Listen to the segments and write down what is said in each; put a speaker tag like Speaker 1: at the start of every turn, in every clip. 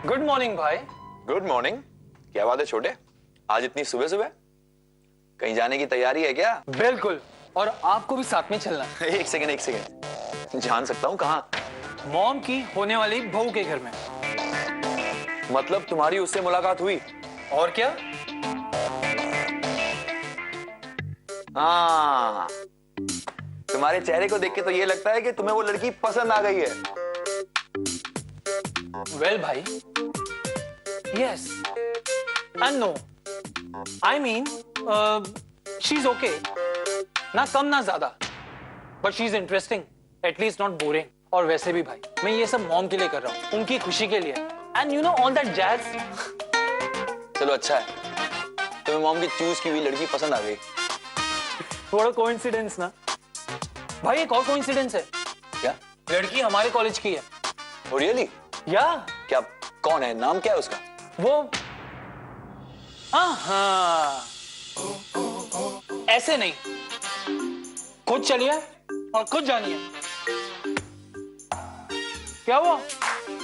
Speaker 1: Good morning भाई।
Speaker 2: Good morning. क्या बात है छोटे, आज इतनी सुबह सुबह कहीं जाने की तैयारी है क्या?
Speaker 1: बिल्कुल, और आपको भी साथ में चलना है।
Speaker 2: एक सेकंड, जान सकता हूँ कहाँ?
Speaker 1: मॉम की होने वाली बहू के घर में।
Speaker 2: मतलब तुम्हारी उससे मुलाकात हुई?
Speaker 1: और क्या?
Speaker 2: हाँ, तुम्हारे चेहरे को देख के तो ये लगता है कि तुम्हें वो लड़की पसंद आ गई है।
Speaker 1: वेल भाई, yes and no. I mean she is okay, ना कम ना ज्यादा, but she is interesting, at least not boring. और वैसे भी भाई, मैं ये सब मॉम के लिए कर रहा हूँ, उनकी खुशी के लिए। And you know all that jazz.
Speaker 2: चलो अच्छा है, तुम्हें मॉम की चूज की हुई लड़की पसंद आ गई।
Speaker 1: थोड़ा कोइंसिडेंस ना भाई। एक और कोइंसिडेंस है।
Speaker 2: क्या?
Speaker 1: लड़की हमारे कॉलेज की है।
Speaker 2: Oh, really?
Speaker 1: या
Speaker 2: क्या? कौन है? नाम क्या है उसका?
Speaker 1: वो हाँ, ऐसे नहीं, खुद चलिए और खुद जानिए। क्या हुआ?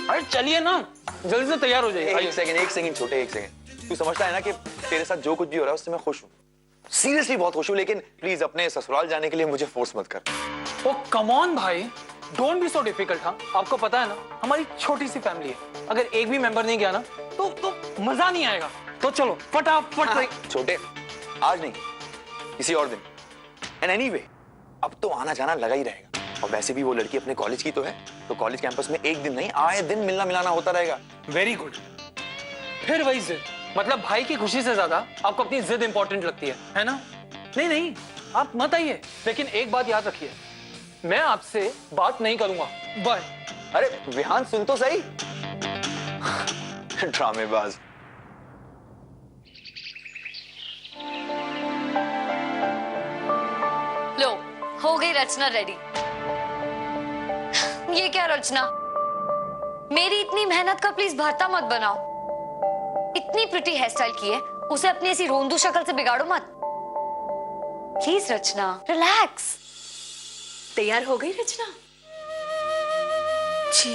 Speaker 1: अरे चलिए ना, जल्दी से तैयार हो जाइए।
Speaker 2: एक सेकंड छोटे, एक सेकंड। तू समझता है ना कि तेरे साथ जो कुछ भी हो रहा है उससे मैं खुश हूँ, सीरियसली बहुत खुश हूँ, लेकिन प्लीज अपने ससुराल जाने के लिए मुझे फोर्स मत कर।
Speaker 1: ओ कम ऑन भाई, डोंट बी सो डिफिकल्ट। हाँ, आपको पता है ना, हमारी छोटी सी फैमिली है, अगर एक भी मेंबर नहीं गया ना तो मजा नहीं आएगा। तो चलो फटाफट।
Speaker 2: हाँ, छोटे, आज नहीं, किसी और दिन। एंड एनीवे, अब तो आना जाना लगा ही रहेगा, और वैसे भी वो लड़की अपने कॉलेज की तो है, तो कॉलेज कैंपस में एक दिन नहीं, आए दिन मिलना मिलाना होता रहेगा।
Speaker 1: Very good. फिर वही जिद, मतलब भाई की खुशी से ज्यादा आपको अपनी जिद इंपॉर्टेंट लगती है ना? नहीं, आप मत आइए, लेकिन एक बात याद रखिए, मैं आपसे बात नहीं करूंगा। बाय।
Speaker 2: अरे विहान, सुन तो सही। ड्रामेबाज।
Speaker 3: लो, हो गई रचना रेडी। ये क्या रचना, मेरी इतनी मेहनत का प्लीज भरता मत बनाओ। इतनी प्रिटी हेयर स्टाइल की है, उसे अपनी ऐसी रोंदू शक्ल से बिगाड़ो मत प्लीज। Rachna relax.
Speaker 4: तैयार हो गई रचना?
Speaker 3: जी।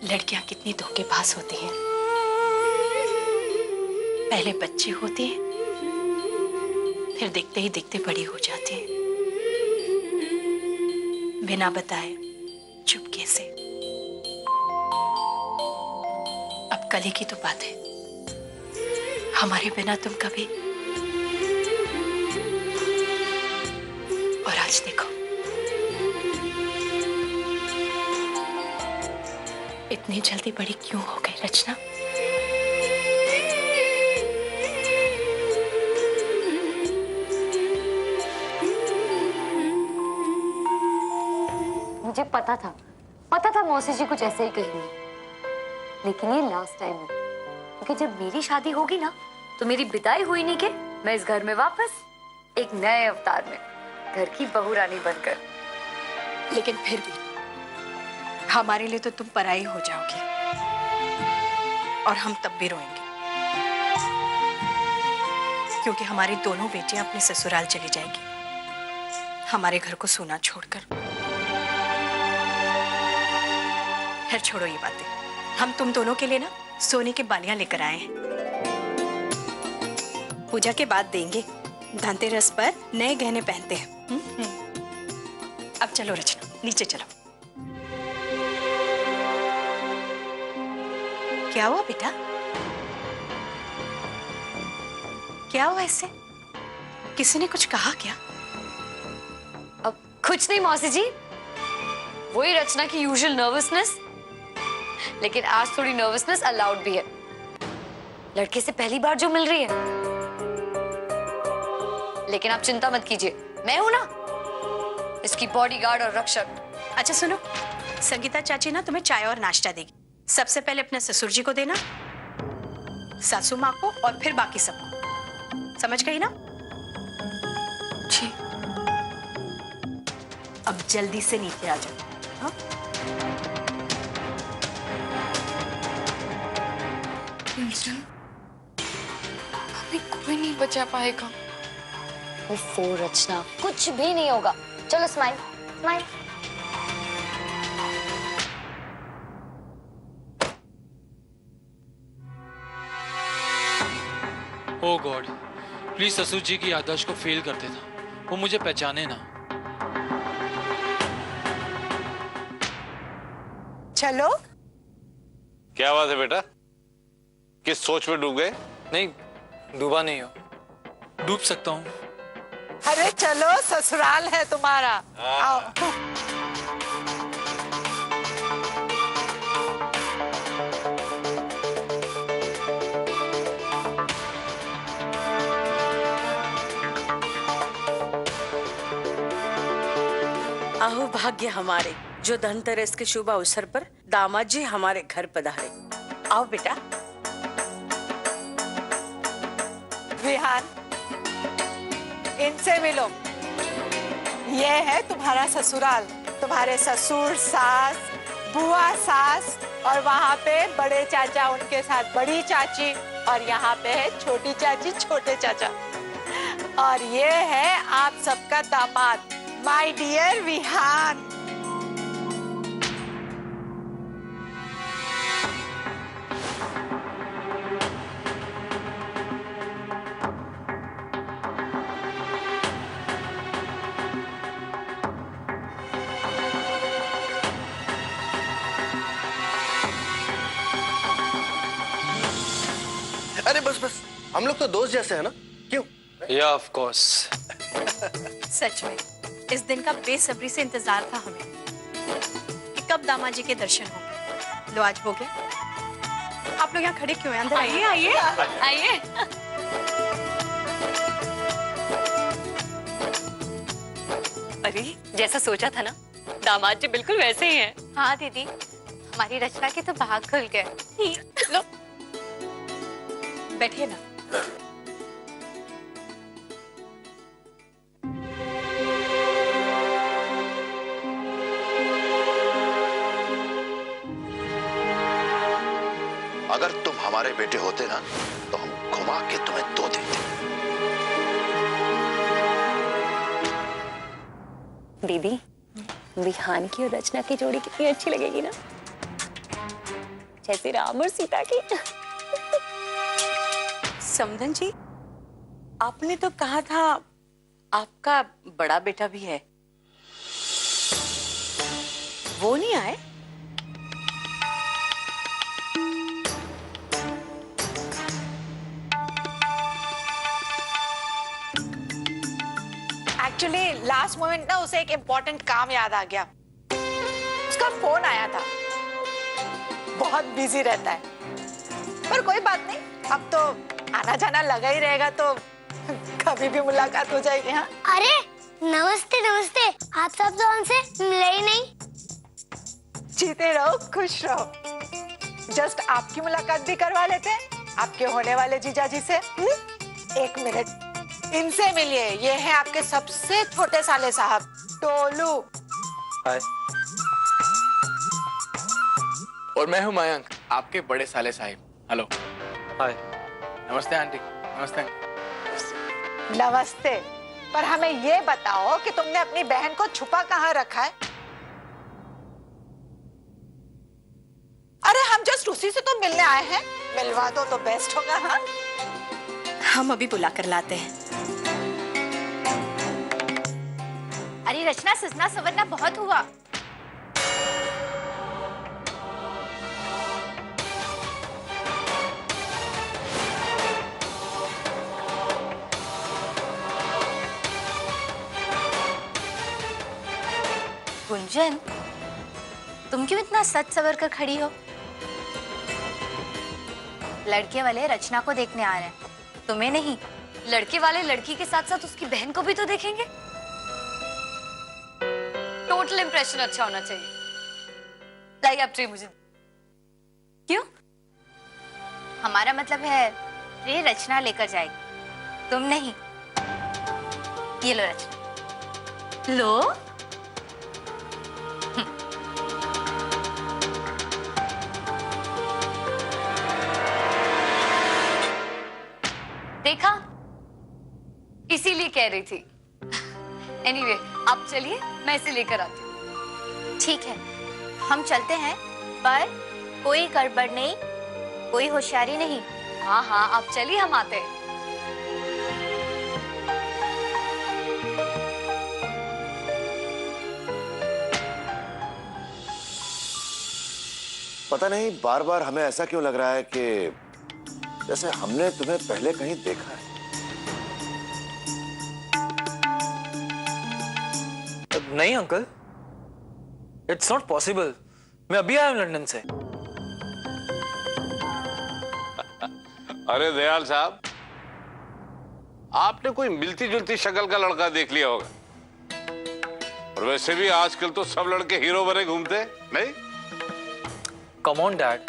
Speaker 4: लड़कियां कितनी धोखेबाज होती हैं। पहले बच्चे होते हैं, फिर देखते ही देखते बड़ी हो जाती हैं, बिना बताए चुपके से। अब कल ही की तो बात है, हमारे बिना तुम कभी, और आज देखो, इतनी जल्दी बड़ी क्यों हो गई रचना?
Speaker 3: मुझे पता था मौसी जी कुछ ऐसे ही कहेंगी, लेकिन ये लास्ट टाइम है, क्योंकि जब मेरी शादी होगी ना, तो मेरी विदाई हुई नहीं के मैं इस घर में वापस एक नए अवतार में घर की बहू रानी बनकर।
Speaker 4: लेकिन फिर भी हमारे लिए तो तुम पराई हो जाओगी, और हम तब भी रोएंगे, क्योंकि हमारी दोनों बेटियां अपने ससुराल चली जाएगी, हमारे घर को सूना छोड़कर। खैर छोड़ो ये बातें, हम तुम दोनों के लिए ना सोने की बालियां लेकर आए हैं, पूजा के बाद देंगे। धनतेरस पर नए गहने पहनते हैं। अब चलो रचना, नीचे चलो। क्या हुआ बेटा? क्या हुआ इससे? किसी ने कुछ कहा क्या?
Speaker 3: अब कुछ नहीं मौसी जी, वही रचना की यूजुअल नर्वसनेस, लेकिन आज थोड़ी नर्वसनेस अलाउड भी है। लड़के से पहली बार जो मिल रही है, लेकिन आप चिंता मत कीजिए, मैं हूं ना इसकी बॉडीगार्ड और रक्षक।
Speaker 4: अच्छा सुनो, संगीता चाची ना तुम्हें चाय और नाश्ता देगी। सबसे पहले अपने ससुर जी को देना, सासू माँ को, और फिर बाकी सबको। समझ गई ना?
Speaker 3: जी।
Speaker 4: अब जल्दी से नीचे आ जाओ। हाँ?
Speaker 3: अभी कोई नहीं बचा पाएगा। वो रचना, कुछ भी नहीं होगा। चलो smile. Smile.
Speaker 5: Oh God, please ससुर जी की याददाश्त को फेल कर देना, वो मुझे पहचाने ना।
Speaker 6: चलो।
Speaker 7: क्या बात है बेटा, किस सोच में डूब गए?
Speaker 1: नहीं, डूबा नहीं हो।
Speaker 5: डूब सकता हूँ।
Speaker 6: अरे चलो, ससुराल है तुम्हारा। आओ।
Speaker 8: आहो भाग्य हमारे, जो धनतेरस के शुभ अवसर पर दामाद जी हमारे घर पधारे। आओ बेटा।
Speaker 6: विहान, इनसे मिलो। ये है तुम्हारा ससुराल, तुम्हारे ससुर, सास, बुआ, सास, और वहाँ पे बड़े चाचा, उनके साथ बड़ी चाची, और यहाँ पे है छोटी चाची, छोटे चाचा, और ये है आप सबका दामाद, माय डियर विहान।
Speaker 9: अरे बस बस, हम लोग तो दोस्त जैसे हैं ना, क्यों?
Speaker 1: या ऑफ कोर्स।
Speaker 4: सच में इस दिन का बेसब्री से इंतजार था हमें कि कब दामाद जी के दर्शन होंगे। लो आज हो गया। आप लोग यहाँ खड़े क्यों हैं? अंदर आइए।
Speaker 3: आइए आइए। अरे जैसा सोचा था ना, दामाद जी बिल्कुल वैसे ही हैं। हाँ दीदी, हमारी रचना के तो भाग खुल गए।
Speaker 4: लो बैठिए ना।
Speaker 9: अगर तुम हमारे बेटे होते ना, तो हम घुमा के तुम्हें दो देते।
Speaker 3: दीदी, विहान की और रचना की जोड़ी कितनी अच्छी लगेगी ना, जैसे राम और सीता की।
Speaker 8: समधन जी, आपने तो कहा था आपका बड़ा बेटा भी है, वो नहीं आए?
Speaker 6: एक्चुअली लास्ट मोमेंट ना उसे एक इम्पोर्टेंट काम याद आ गया, उसका फोन आया था, बहुत बिजी रहता है, पर कोई बात नहीं, अब तो आना जाना लगा ही रहेगा, तो कभी भी मुलाकात हो जाएगी। हाँ
Speaker 10: अरे नमस्ते नमस्ते, आप सब तो हमसे मिले ही नहीं।
Speaker 6: जीते रहो, खुश रहो। जस्ट आपकी मुलाकात भी करवा लेते हैं आपके होने वाले जीजा जी से। एक मिनट, इनसे मिलिए। ये हैं आपके सबसे छोटे साले साहब, टोलू।
Speaker 2: हाय।
Speaker 11: और मैं हूँ मयंक, आपके बड़े साले साहिब। हेलो।
Speaker 1: हाय।
Speaker 11: नमस्ते आंटी। नमस्ते।
Speaker 6: नमस्ते। पर हमें ये बताओ कि तुमने अपनी बहन को छुपा कहाँ रखा है? अरे हम जस्ट उसी से तो मिलने आए हैं, मिलवा दो तो बेस्ट होगा। हाँ
Speaker 4: हम अभी बुला कर लाते हैं।
Speaker 3: अरे रचना, सजना सवरना बहुत हुआ। गुंजन, तुम क्यों इतना सच सवर कर खड़ी हो? लड़के वाले रचना को देखने आ रहे हैं, तुम्हें नहीं। लड़के वाले लड़की के साथ साथ उसकी बहन को भी तो देखेंगे। टोटल इंप्रेशन अच्छा होना चाहिए। लाइए आप ट्रे मुझे। क्यों? हमारा मतलब है ट्रे रचना लेकर जाएगी, तुम नहीं। ये लो रचना, लो। देखा, इसीलिए कह रही थी एनीवे, आप चलिए, मैं इसे लेकर आती हूँ।
Speaker 4: ठीक है, हम चलते हैं, पर कोई गड़बड़ नहीं, कोई होशियारी नहीं।
Speaker 3: हाँ हाँ, आप चलिए, हम आते हैं।
Speaker 9: पता नहीं बार बार हमें ऐसा क्यों लग रहा है कि जैसे हमने तुम्हें पहले कहीं देखा है।
Speaker 1: नहीं अंकल, इट्स नॉट पॉसिबल। मैं अभी आया हूं लंदन से।
Speaker 7: अरे दयाल साहब, आपने कोई मिलती जुलती शक्ल का लड़का देख लिया होगा। और वैसे भी आजकल तो सब लड़के हीरो बने घूमते, नहीं?
Speaker 1: Come on dad.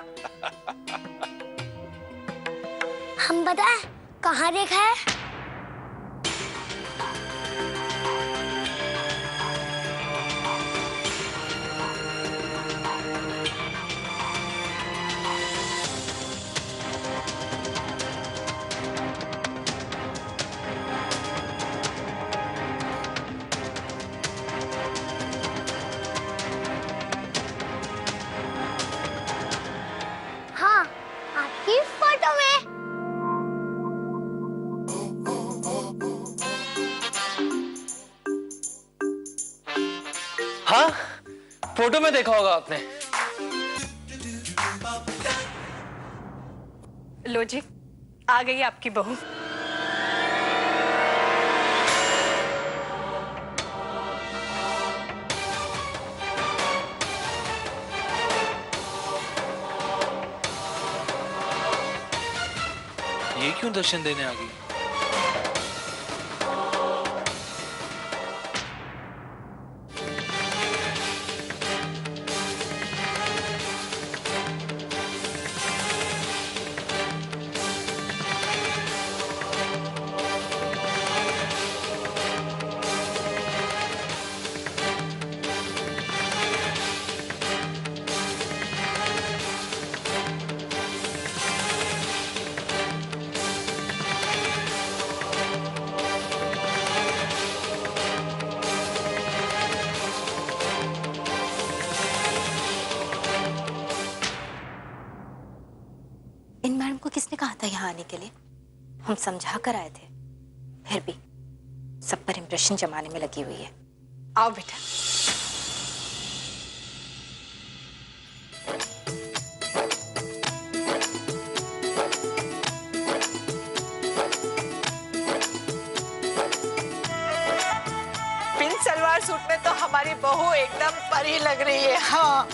Speaker 10: हम बताएं कहाँ देखा है? हाँ, आपकी फोटो में।
Speaker 1: हाँ, फोटो में देखा होगा आपने।
Speaker 4: लो जी, आ गई आपकी बहू।
Speaker 5: ये क्यों दर्शन देने आ गई?
Speaker 4: इन मैडम को किसने कहा था यहाँ आने के लिए? हम समझा कर आए थे, फिर भी सब पर इंप्रेशन जमाने में लगी हुई है। आओ बेटा।
Speaker 6: पिंक सलवार सूट में तो हमारी बहू एकदम परी लग रही है। हाँ,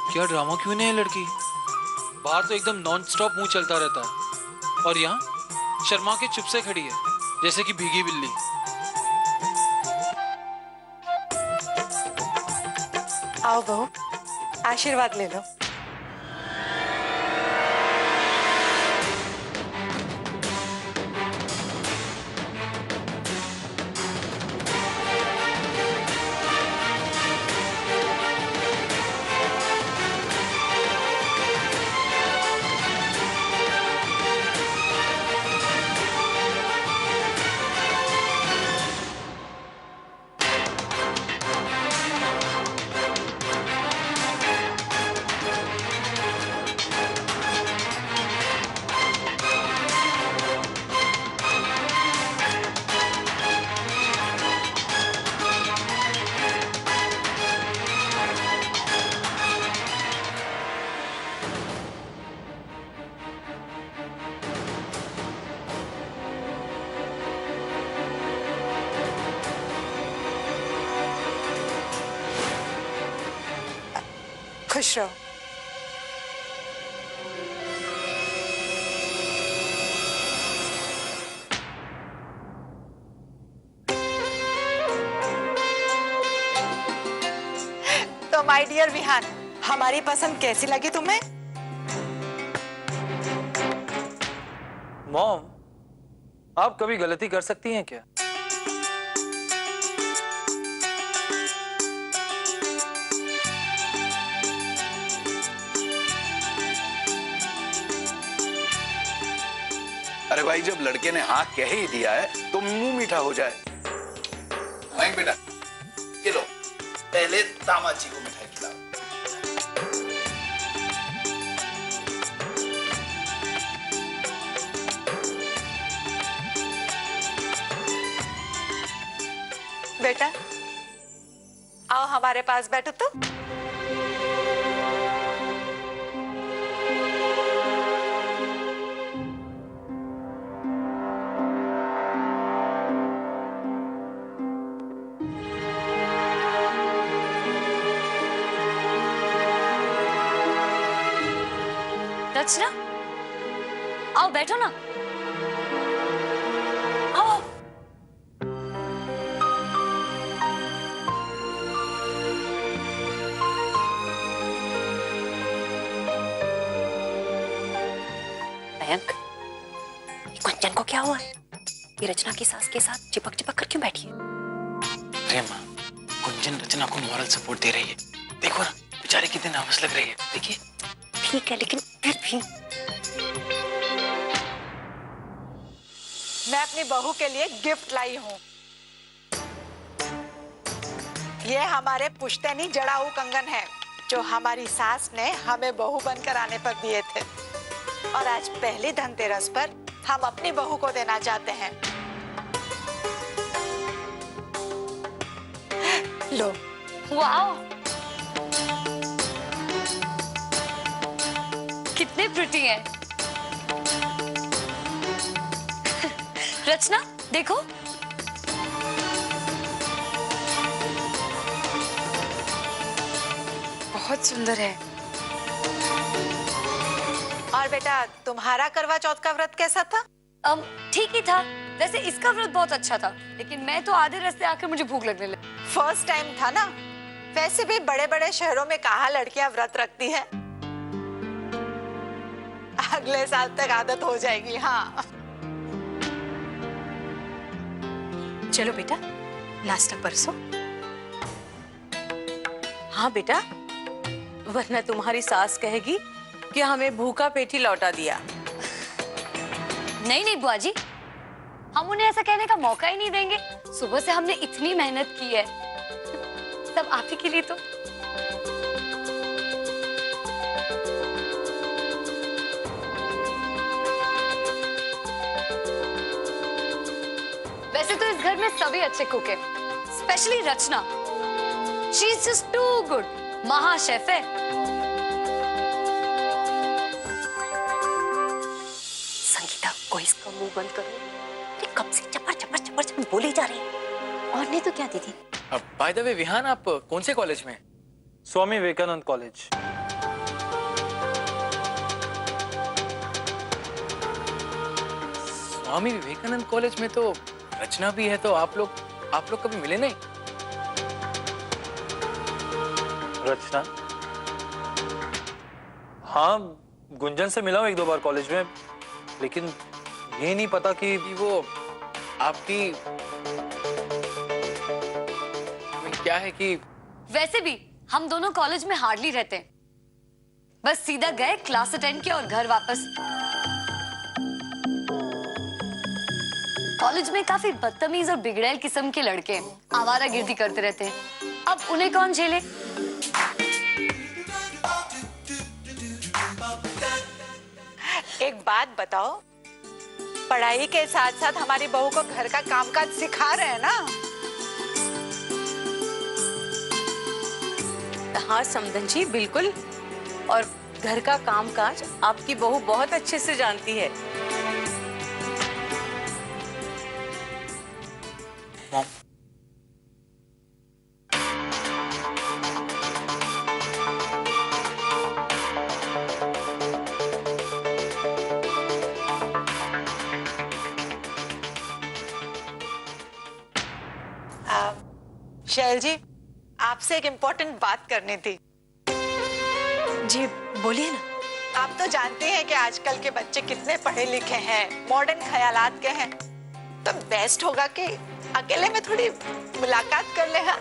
Speaker 5: क्या ड्रामा क्यों नहीं है लड़की? बाहर तो एकदम नॉन स्टॉप मुंह चलता रहता है, और यहाँ शर्मा के चुप से खड़ी है, जैसे कि भीगी बिल्ली।
Speaker 6: आओ बहू, आशीर्वाद ले लो। खुश रहो। तो माय डियर विहान, हमारी पसंद कैसी लगी तुम्हें?
Speaker 1: मॉम, आप कभी गलती कर सकती हैं क्या?
Speaker 12: अरे भाई, जब लड़के ने हाँ कह ही दिया है तो मुंह मीठा हो जाए। मयंक बेटा, ये लो, पहले दामाद जी को मिठाई खिलाओ।
Speaker 6: बेटा आओ हमारे पास बैठो तो।
Speaker 3: रचना, आओ बैठो ना। आओ।
Speaker 13: मयंक, ये कुंजन को क्या हुआ? ये रचना की सास के साथ चिपक चिपक कर क्यों बैठी है?
Speaker 5: अरे माँ, कुंजन रचना को मॉरल सपोर्ट दे रही है। देखो ना, बेचारी कितनी नर्वस लग रही है। देखिए।
Speaker 13: ठीक है, लेकिन फिर भी
Speaker 6: मैं अपनी बहू के लिए गिफ्ट लाई हूँ। ये हमारे पुश्तैनी जड़ाऊ कंगन है जो हमारी सास ने हमें बहू बनकर आने पर दिए थे, और आज पहली धनतेरस पर हम अपनी बहू को देना चाहते हैं। लो।
Speaker 3: वाओ, कितने प्रिटी हैं। रचना देखो। बहुत सुंदर है।
Speaker 6: और बेटा, तुम्हारा करवा चौथ का व्रत कैसा था?
Speaker 3: ठीक ही था। वैसे इसका व्रत बहुत अच्छा था, लेकिन मैं तो आधे रास्ते आकर मुझे भूख लगने लगी।
Speaker 6: फर्स्ट टाइम था ना। वैसे भी बड़े बड़े शहरों में कहाँ लड़कियां व्रत रखती हैं। अगले साल तक आदत हो जाएगी। हाँ
Speaker 4: चलो बेटा, नाश्ता परसो।
Speaker 8: हाँ बेटा, वरना तुम्हारी सास कहेगी कि हमें भूखा पेट ही लौटा दिया।
Speaker 3: नहीं नहीं बुआ जी, हम उन्हें ऐसा कहने का मौका ही नहीं देंगे। सुबह से हमने इतनी मेहनत की है, सब आप ही के लिए। तो वैसे तो इस घर में सभी अच्छे कुक हैं, specially Rachna. She is just too good. महाशेफ है।
Speaker 13: संगीता, कोई इसका मुंह बंद करो। ये कब से चपर चपर चपर चपर बोली जा रही है। और नहीं तो क्या दीदी?
Speaker 11: बाय द वे विहान, आप कौन से कॉलेज में?
Speaker 1: स्वामी विवेकानंद कॉलेज।
Speaker 11: स्वामी विवेकानंद कॉलेज में तो रचना भी है, तो आप लोग कभी मिले नहीं?
Speaker 1: रचना? हाँ, गुंजन से मिला हूँ 1-2 बार कॉलेज में, लेकिन ये नहीं पता कि
Speaker 11: वो आपकी क्या है कि।
Speaker 3: वैसे भी हम दोनों कॉलेज में हार्डली रहते हैं। बस सीधा गए, क्लास अटेंड किया और घर वापस। कॉलेज में काफी बदतमीज और बिगड़ैल किस्म के लड़के हैं, आवारागर्दी करते रहते हैं। अब उन्हें कौन झेले?
Speaker 6: एक बात बताओ, पढ़ाई के साथ साथ हमारी बहू को घर का कामकाज सिखा रहे हैं ना?
Speaker 8: हाँ समधन जी, बिल्कुल। और घर का कामकाज आपकी बहू बहुत अच्छे से जानती है।
Speaker 5: मॉम,
Speaker 6: शैल जी, आपसे एक इम्पोर्टेंट बात करनी थी।
Speaker 4: जी बोलिए ना।
Speaker 6: आप तो जानते हैं कि आजकल के बच्चे कितने पढ़े लिखे हैं, मॉडर्न ख्यालात के हैं। तो बेस्ट होगा कि अकेले में थोड़ी मुलाकात कर ले। हाँ